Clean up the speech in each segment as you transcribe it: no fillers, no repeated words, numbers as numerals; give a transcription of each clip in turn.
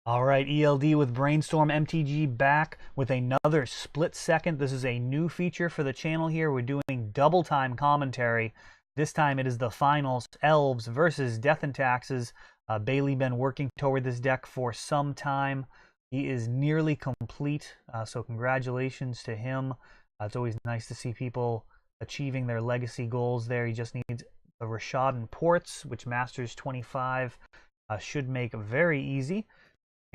All right, ELD with Brainstorm MTG back with another split second. This is a new feature for the channel here. We're doing double time commentary. This time it is the finals, Elves versus Death and Taxes. Bailey been working toward this deck for some time. He is nearly complete, so congratulations to him. It's always nice to see people achieving their legacy goals there. He just needs the Rashad and Ports, which Masters 25 should make very easy.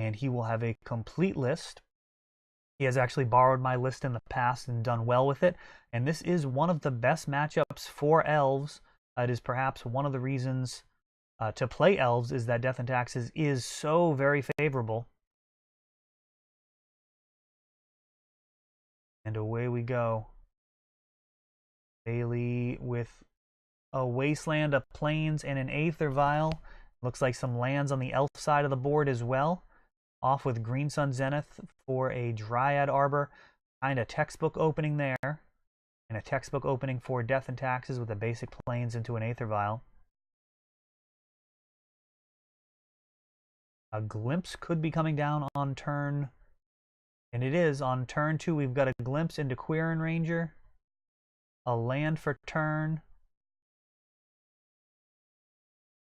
And he will have a complete list. He has actually borrowed my list in the past and done well with it. And this is one of the best matchups for Elves. It is perhaps one of the reasons to play Elves is that Death and Taxes is so very favorable. And away we go. Bailey with a Wasteland, a Plains, and an Aether Vial. Looks like some lands on the Elf side of the board as well. Off with Green Sun Zenith for a Dryad Arbor. Kind of textbook opening there. And a textbook opening for Death and Taxes with a basic Plains into an Aether Vial. A Glimpse could be coming down on turn. And it is. On turn 2, we've got a Glimpse into Quirion Ranger. A land for turn.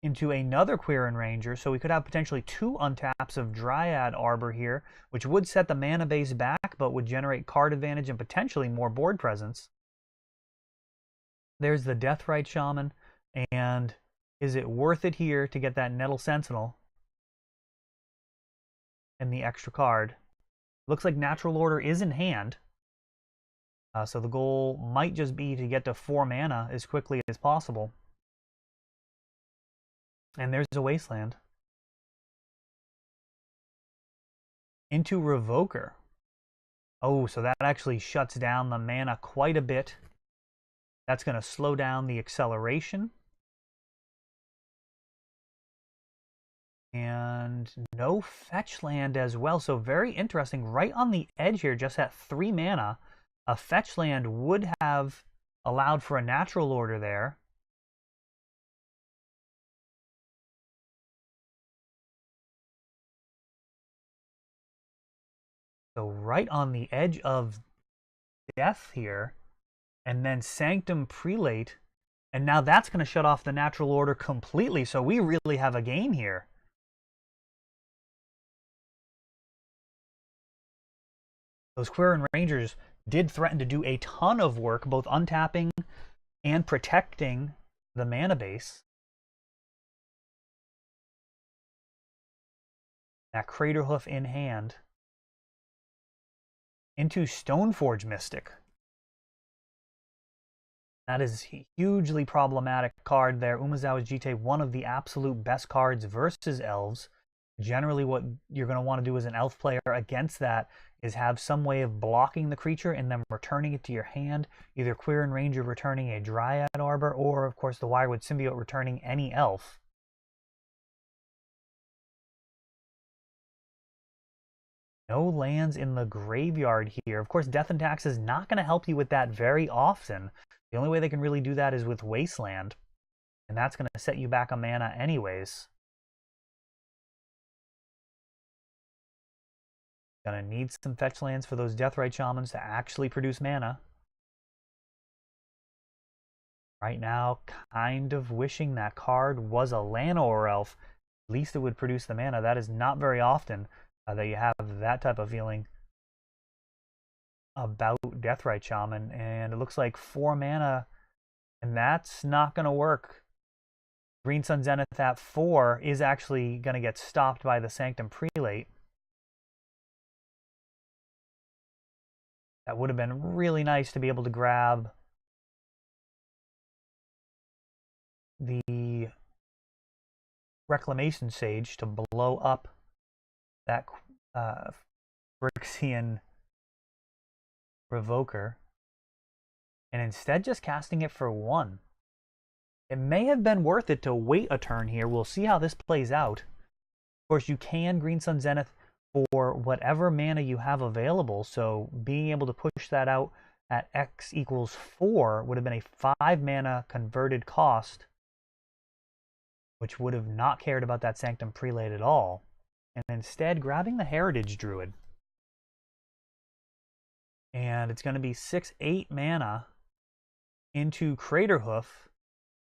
Into another Quirion Ranger, so we could have potentially 2 untaps of Dryad Arbor here, which would set the mana base back, but would generate card advantage and potentially more board presence. There's the Deathrite Shaman, and is it worth it here to get that Nettle Sentinel and the extra card? Looks like Natural Order is in hand, so the goal might just be to get to 4 mana as quickly as possible. And there's a Wasteland. Into Revoker. Oh, so that actually shuts down the mana quite a bit. That's going to slow down the acceleration. And no fetch land as well. So very interesting. Right on the edge here, just at 3 mana, a fetch land would have allowed for a Natural Order there. So right on the edge of death here, and then Sanctum Prelate, and now that's going to shut off the Natural Order completely, so we really have a game here. Those Quirion Rangers did threaten to do a ton of work, both untapping and protecting the mana base. That Craterhoof in hand. Into Stoneforge Mystic. That is a hugely problematic card there. Umezawa's Jite, one of the absolute best cards versus Elves. Generally what you're going to want to do as an Elf player against that is have some way of blocking the creature and then returning it to your hand. Either Quirion Ranger returning a Dryad Arbor, or of course the Wirewood Symbiote returning any Elf. No lands in the graveyard here. Of course, Death and Taxes is not going to help you with that very often. The only way they can really do that is with Wasteland. And that's going to set you back a mana anyways. Going to need some fetch lands for those Deathrite Shamans to actually produce mana. Right now, kind of wishing that card was a Llanowar Elf. At least it would produce the mana. That is not very often that you have that type of feeling about Deathrite Shaman. And it looks like 4 mana, and that's not going to work. Green Sun Zenith at 4 is actually going to get stopped by the Sanctum Prelate. That would have been really nice to be able to grab the Reclamation Sage to blow up that Phyrexian Revoker, and instead just casting it for 1. It may have been worth it to wait a turn here. We'll see how this plays out. Of course, you can Green Sun Zenith for whatever mana you have available, so being able to push that out at X equals 4 would have been a 5 mana converted cost, which would have not cared about that Sanctum Prelate at all. and instead grabbing the Heritage Druid. And it's going to be 6/8 mana into Craterhoof,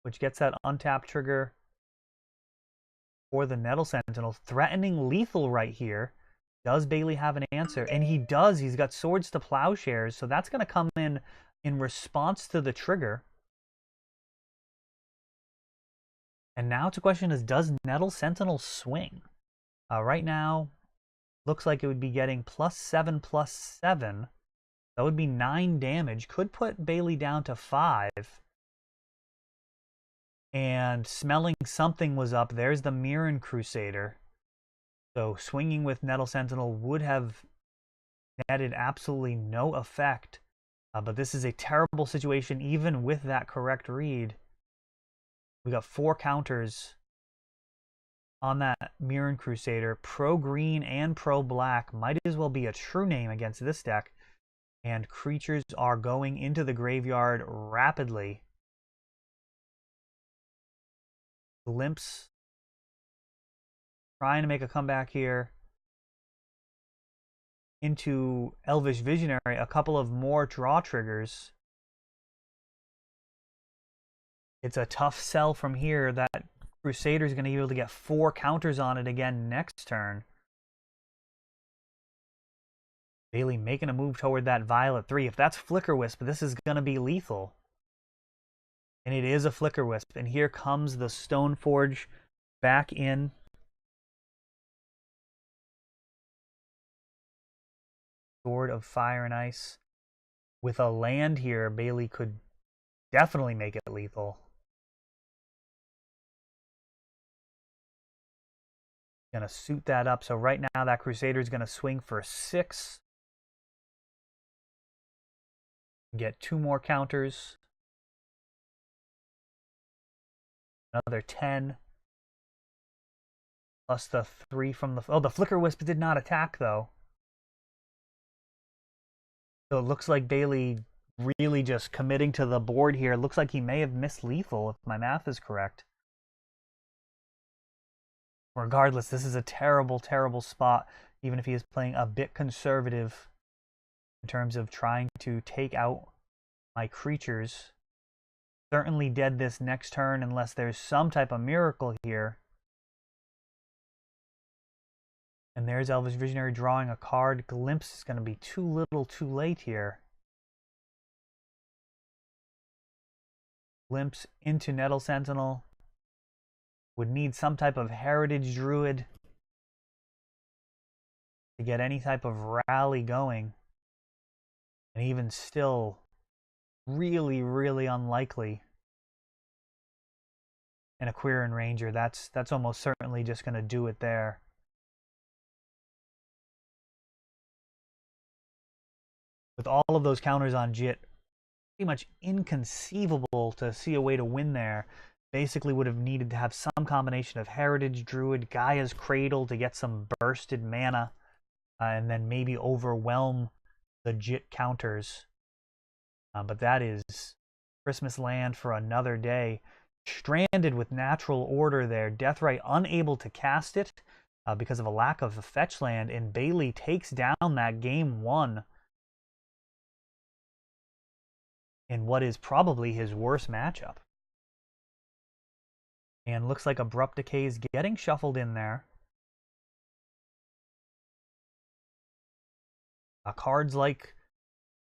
which gets that untapped trigger for the Nettle Sentinel, threatening lethal right here. Does Bailey have an answer? And he does. He's got Swords to Plowshares, so that's going to come in response to the trigger. And now the question is, does Nettle Sentinel swing? Right now, looks like it would be getting +7/+7. That would be 9 damage. Could put Bailey down to 5. And Smelling Something was up. There's the Mirren Crusader. So swinging with Nettle Sentinel would have netted absolutely no effect. But this is a terrible situation even with that correct read. We got 4 counters on that Mirren Crusader. Pro green and pro black might as well be a true name against this deck. And creatures are going into the graveyard rapidly. Glimpse trying to make a comeback here into Elvish Visionary. A couple of more draw triggers. It's a tough sell from here. That Crusader is going to be able to get 4 counters on it again next turn. Bailey making a move toward that Violet 3. If that's Flicker Wisp, this is going to be lethal. And it is a Flicker Wisp. And here comes the Stoneforge back in. Sword of Fire and Ice. With a land here, Bailey could definitely make it lethal. Going to suit that up. So right now that Crusader is going to swing for 6. Get 2 more counters. Another 10. Plus the 3 from the... Oh, the Flicker Wisp did not attack, though. So it looks like Bailey really just committing to the board here. It looks like he may have missed lethal, if my math is correct. Regardless, this is a terrible, terrible spot, even if he is playing a bit conservative in terms of trying to take out my creatures. Certainly dead this next turn unless there's some type of miracle here. And there's Elvish Visionary drawing a card. Glimpse is going to be too little too late here. Glimpse into Nettle Sentinel. Would need some type of Heritage Druid to get any type of rally going. And even still, really, really unlikely. And a Quirion Ranger, that's almost certainly just going to do it there. With all of those counters on Jit, pretty much inconceivable to see a way to win there. Basically would have needed to have some combination of Heritage Druid, Gaia's Cradle to get some bursted mana, and then maybe overwhelm the Jit counters. But that is Christmas land for another day. Stranded with Natural Order there. Deathrite unable to cast it because of a lack of a fetch land, and Bailey takes down that game 1 in what is probably his worst matchup. And looks like Abrupt Decay is getting shuffled in there. Cards like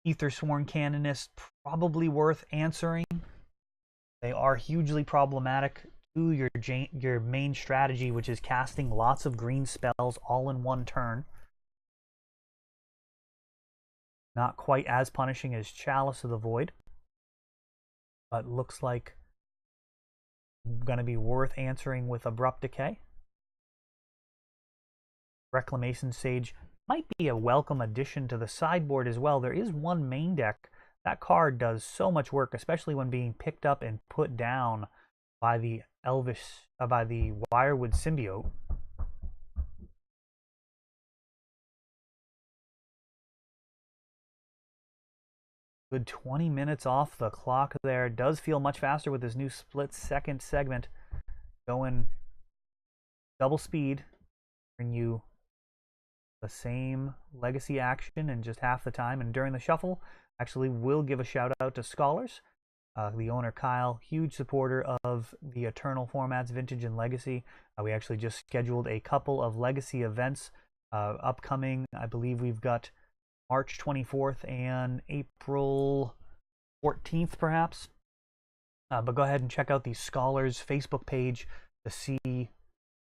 Aethersworn Canonist probably worth answering. They are hugely problematic to your main strategy, which is casting lots of green spells all in one turn. Not quite as punishing as Chalice of the Void, but looks like going to be worth answering with Abrupt Decay. Reclamation Sage might be a welcome addition to the sideboard as well. There is one main deck. That card does so much work, especially when being picked up and put down by the Wirewood Symbiote. Good 20 minutes off the clock there. Does feel much faster with this new split-second segment going double speed. bring you the same legacy action in just half the time. And during the shuffle, actually will give a shout out to Scholars. The owner Kyle, huge supporter of the Eternal formats, Vintage and Legacy. We actually just scheduled a couple of Legacy events upcoming. I believe we've got March 24th and April 14th, perhaps. But go ahead and check out the Scholars Facebook page to see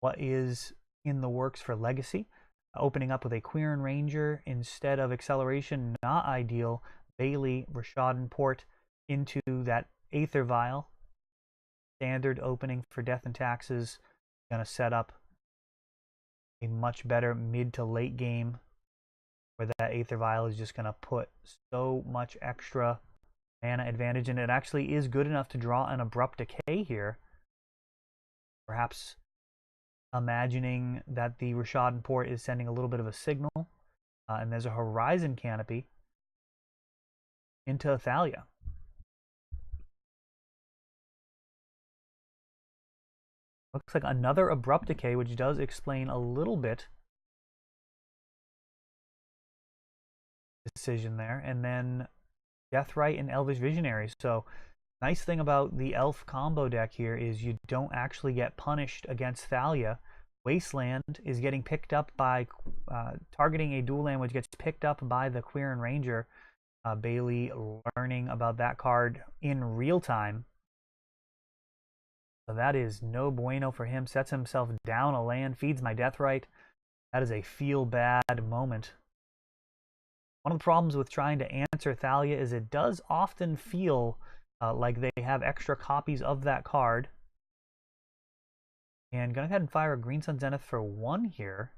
what is in the works for Legacy. Opening up with a Quirion Ranger instead of Acceleration, not ideal. Bailey, Rashad Port into that Aether Vial. Standard opening for Death and Taxes. Going to set up a much better mid to late game where that Aether Vial is just going to put so much extra mana advantage, and it actually is good enough to draw an Abrupt Decay here. Perhaps imagining that the Rashad Port is sending a little bit of a signal, and there's a Horizon Canopy into Thalia. Looks like another Abrupt Decay, which does explain a little bit decision there, and then Deathrite and Elvish Visionary. So nice thing about the Elf combo deck here is you don't actually get punished against Thalia. Wasteland is getting picked up by targeting a dual land, which gets picked up by the Quirion Ranger. Bailey learning about that card in real time. So that is no bueno for him. Sets himself down a land, feeds my Deathrite. That is a feel bad moment. One of the problems with trying to answer Thalia is it does often feel like they have extra copies of that card. And going to go ahead and fire a Green Sun Zenith for 1 here.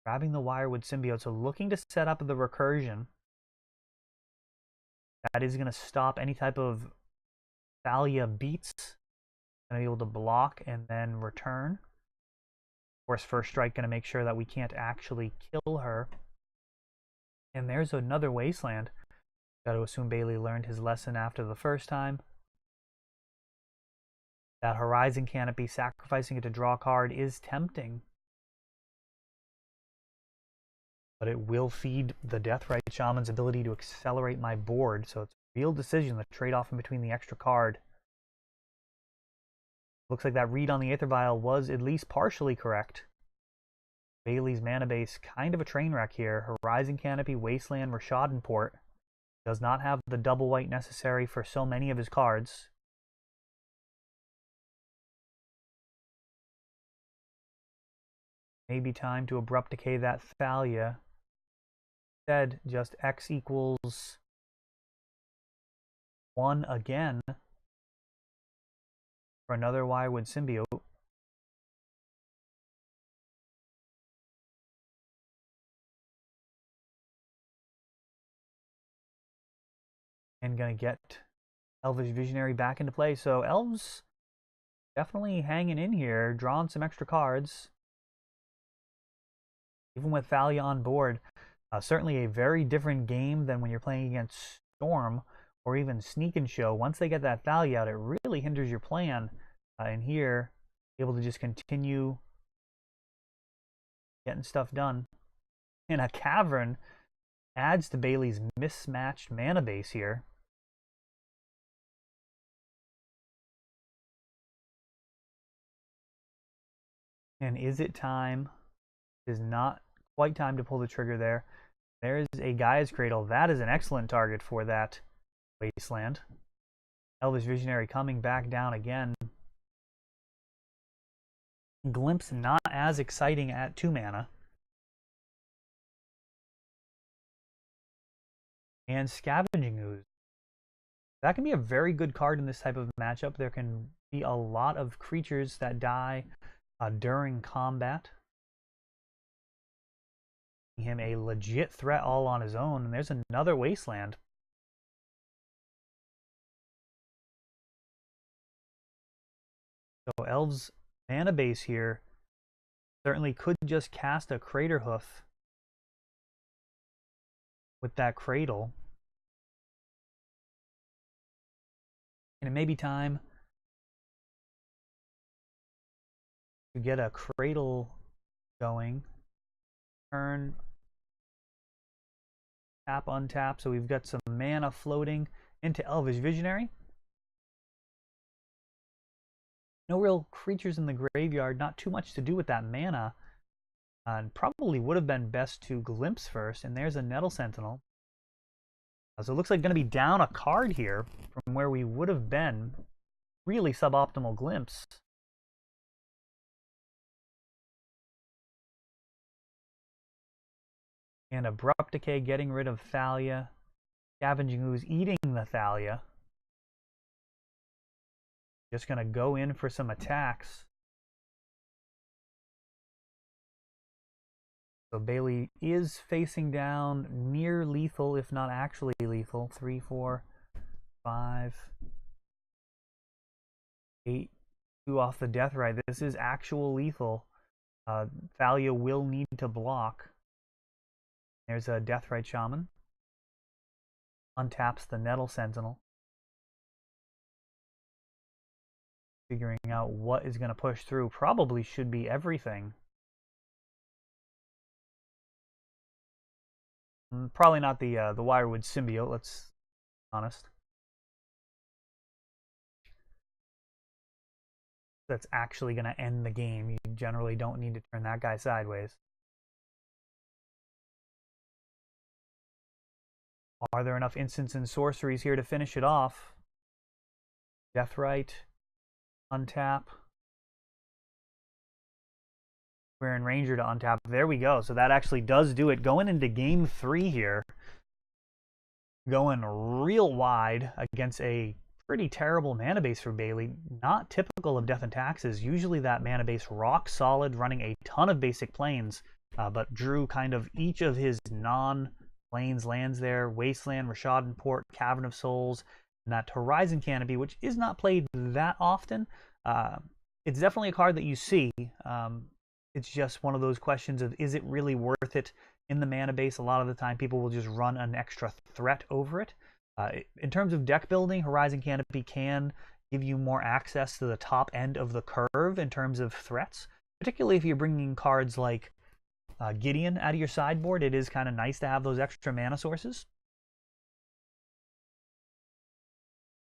Grabbing the Wirewood Symbiote, so looking to set up the recursion. That is going to stop any type of Thalia beats. Going to be able to block and then return. Of course, First Strike going to make sure that we can't actually kill her. And there's another Wasteland. Got to assume Bailey learned his lesson after the first time. That Horizon Canopy, sacrificing it to draw a card, is tempting. But it will feed the Deathrite Shaman's ability to accelerate my board. So it's a real decision, the trade-off in between the extra card. Looks like that read on the Aether Vial was at least partially correct. Bailey's mana base, kind of a train wreck here. Horizon Canopy, Wasteland, Rashad Port. Does not have the double white necessary for so many of his cards. Maybe time to Abrupt Decay that Thalia. Instead, just X equals 1 again for another Wirewood Symbiote. And gonna get Elvish Visionary back into play. So Elves definitely hanging in here, drawing some extra cards. Even with Thalia on board, certainly a very different game than when you're playing against Storm or even Sneak and Show. Once they get that Thalia out, it really hinders your plan. And here, able to just continue getting stuff done. And a Cavern adds to Bailey's mismatched mana base here. And is it time? It is not quite time to pull the trigger there. There's a Gaia's Cradle. That is an excellent target for that Wasteland. Elvish Visionary coming back down again. Glimpse not as exciting at 2 mana. And Scavenging Ooze. That can be a very good card in this type of matchup. There can be a lot of creatures that die during combat. Him a legit threat all on his own. And there's another Wasteland. So Elves' mana base here certainly could just cast a Craterhoof with that Cradle. And it may be time to get a Cradle going. Turn, tap, untap. So we've got some mana floating into Elvish Visionary. No real creatures in the graveyard, not too much to do with that mana. And probably would have been best to glimpse first. And there's a Nettle Sentinel. So it looks like going to be down a card here from where we would have been. Really suboptimal glimpse. And Abrupt Decay getting rid of Thalia. Scavenging Ooze eating the Thalia. Just going to go in for some attacks. So Bailey is facing down near lethal, if not actually lethal. 3, 4, 5, 8. 2 off the Deathrite. This is actual lethal. Thalia will need to block. There's a Deathrite Shaman. Untaps the Nettle Sentinel. Figuring out what is going to push through. Probably should be everything. Probably not the Wirewood Symbiote, let's be honest. That's actually going to end the game. You generally don't need to turn that guy sideways. Are there enough instants and sorceries here to finish it off? Deathrite, untap. Quirion Ranger to untap. There we go. So that actually does do it. Going into game 3 here. Going real wide against a pretty terrible mana base for Bailey. Not typical of Death and Taxes. Usually that mana base rock solid, running a ton of basic planes, but drew kind of each of his non-planes lands there. Wasteland, Rashadan Port, Cavern of Souls, and that Horizon Canopy, which is not played that often. It's definitely a card that you see. It's just one of those questions of, is it really worth it in the mana base? A lot of the time people will just run an extra threat over it. In terms of deck building, Horizon Canopy can give you more access to the top end of the curve in terms of threats, particularly if you're bringing cards like Gideon out of your sideboard. It is kind of nice to have those extra mana sources.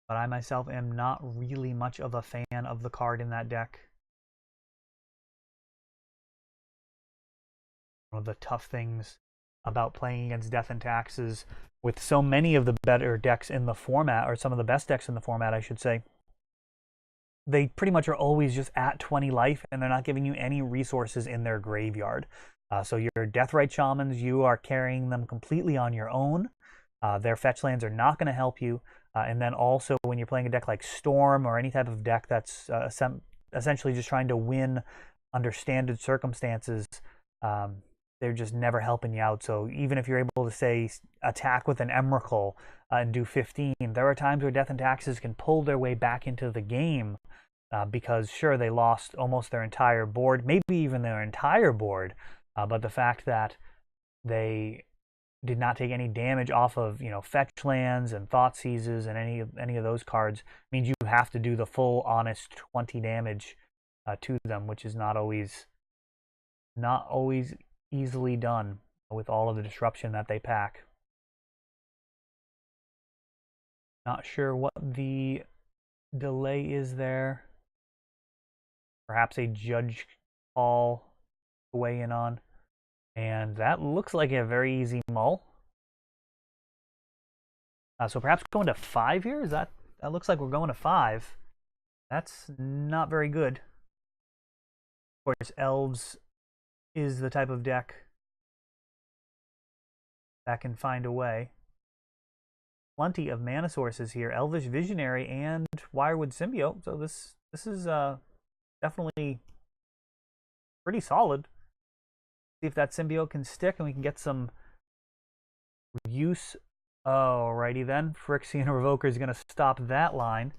But I myself am not really much of a fan of the card in that deck. One of the tough things about playing against Death and Taxes with so many of the better decks in the format, or some of the best decks in the format, I should say, they pretty much are always just at 20 life, and they're not giving you any resources in their graveyard. So your Deathrite Shamans, you are carrying them completely on your own. Their fetch lands are not going to help you. And then also when you're playing a deck like Storm or any type of deck that's essentially just trying to win under standard circumstances, they're just never helping you out. So even if you're able to, say, attack with an Emrakul and do 15, there are times where Death and Taxes can pull their way back into the game because, sure, they lost almost their entire board, maybe even their entire board, but the fact that they did not take any damage off of, fetch lands and thought seizes and any of those cards means you have to do the full honest 20 damage to them, which is not always easily done with all of the disruption that they pack. Not sure what the delay is there. Perhaps a judge call to weigh in on. And that looks like a very easy mull. So perhaps going to 5 here? That looks like we're going to 5. That's not very good. Of course, Elves is the type of deck that can find a way. Plenty of mana sources here. Elvish Visionary and Wirewood Symbiote. So this is definitely pretty solid. See if that Symbiote can stick and we can get some use. Alrighty then. Phyrexian Revoker is going to stop that line.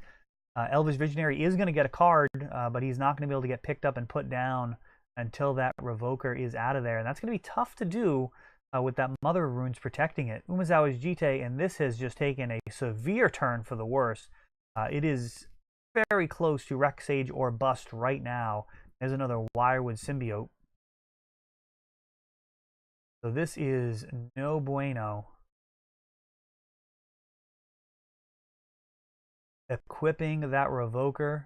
Elvish Visionary is going to get a card, but he's not going to be able to get picked up and put down until that Revoker is out of there. And that's going to be tough to do with that Mother of Runes protecting it. Umezawa's Jite, and this has just taken a severe turn for the worse. It is very close to Rec Sage or Bust right now. There's another Wirewood Symbiote. So this is no bueno. Equipping that Revoker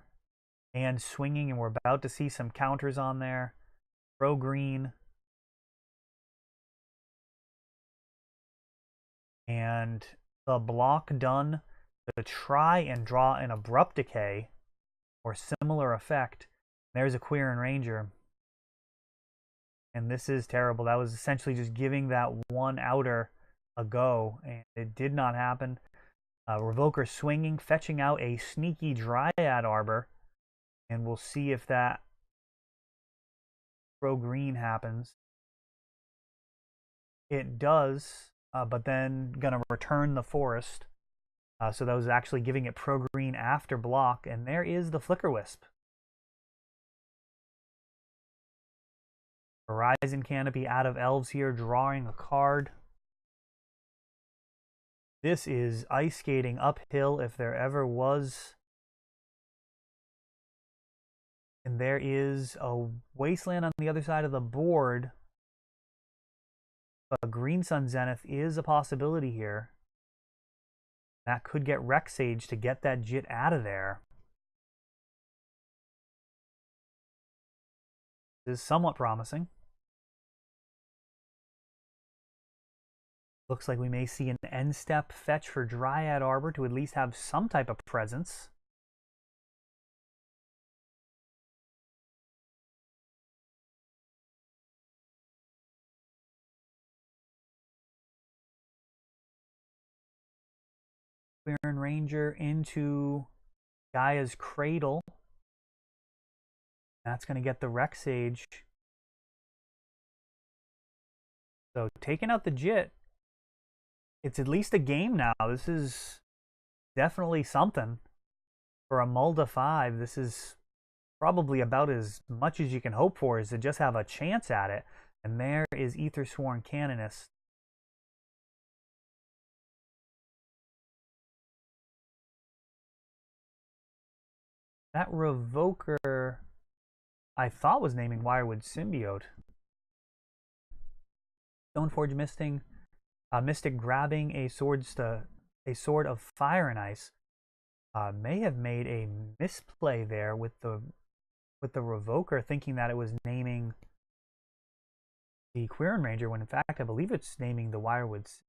and swinging, and we're about to see some counters on there. Pro green. And the block done to try and draw an Abrupt Decay or similar effect. There's a Quirion Ranger. And this is terrible. That was essentially just giving that one outer a go, and it did not happen. Revoker swinging, fetching out a sneaky Dryad Arbor, and we'll see if that pro green happens. It does, but then gonna return the forest. So that was actually giving it pro green after block, and there is the Flickerwisp. Horizon Canopy out of Elves here, drawing a card. This is ice skating uphill if there ever was. And there is a Wasteland on the other side of the board. But Green Sun Zenith is a possibility here. That could get Rec Sage to get that Jit out of there. This is somewhat promising. Looks like we may see an end step fetch for Dryad Arbor to at least have some type of presence. Quirion Ranger into Gaia's Cradle. That's going to get the Rec Sage. So taking out the Jit, it's at least a game now. This is definitely something. For a Mulda 5, this is probably about as much as you can hope for, is to just have a chance at it. And there is Aethersworn Canonist. That Revoker I thought was naming Wirewood Symbiote. Stoneforge Mystic grabbing a sword of fire and ice. May have made a misplay there with the Revoker, thinking that it was naming the Quirion Ranger, when in fact I believe it's naming the Wirewoods.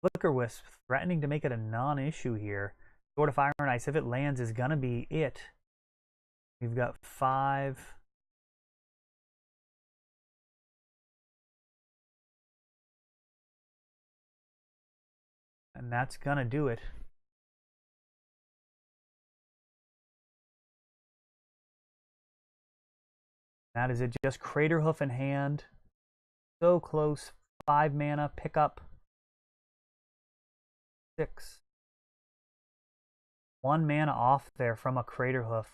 Flickerwisp threatening to make it a non-issue here. Sword of Fire and Ice, if it lands, is gonna be it. We've got 5. And that's gonna do it. That is it. Just Craterhoof in hand. So close. 5 mana. Pick up 6. 1 mana off there from a Craterhoof.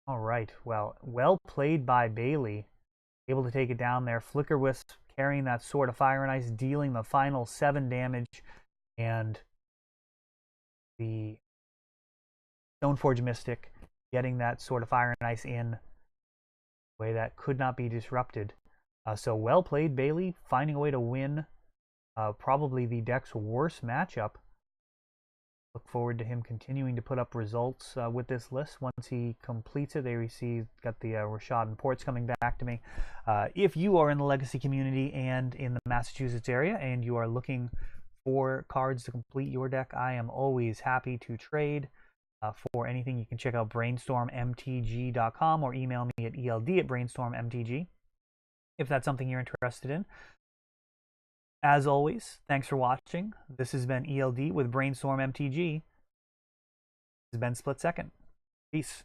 All right. Well played by Bailey. Able to take it down there. Flickerwisp carrying that Sword of Fire and Ice, dealing the final 7 damage. And the Stoneforge Mystic getting that Sword of Fire and Ice in a way that could not be disrupted. So well played, Bailey, finding a way to win probably the deck's worst matchup. Look forward to him continuing to put up results with this list. Once he completes it, got the Rashad and Ports coming back to me. If you are in the Legacy community and in the Massachusetts area and you are looking for cards to complete your deck, I am always happy to trade. For anything, you can check out brainstormmtg.com or email me at eld@brainstormmtg if that's something you're interested in. As always, thanks for watching. This has been ELD with Brainstorm MTG. This has been Split Second. Peace.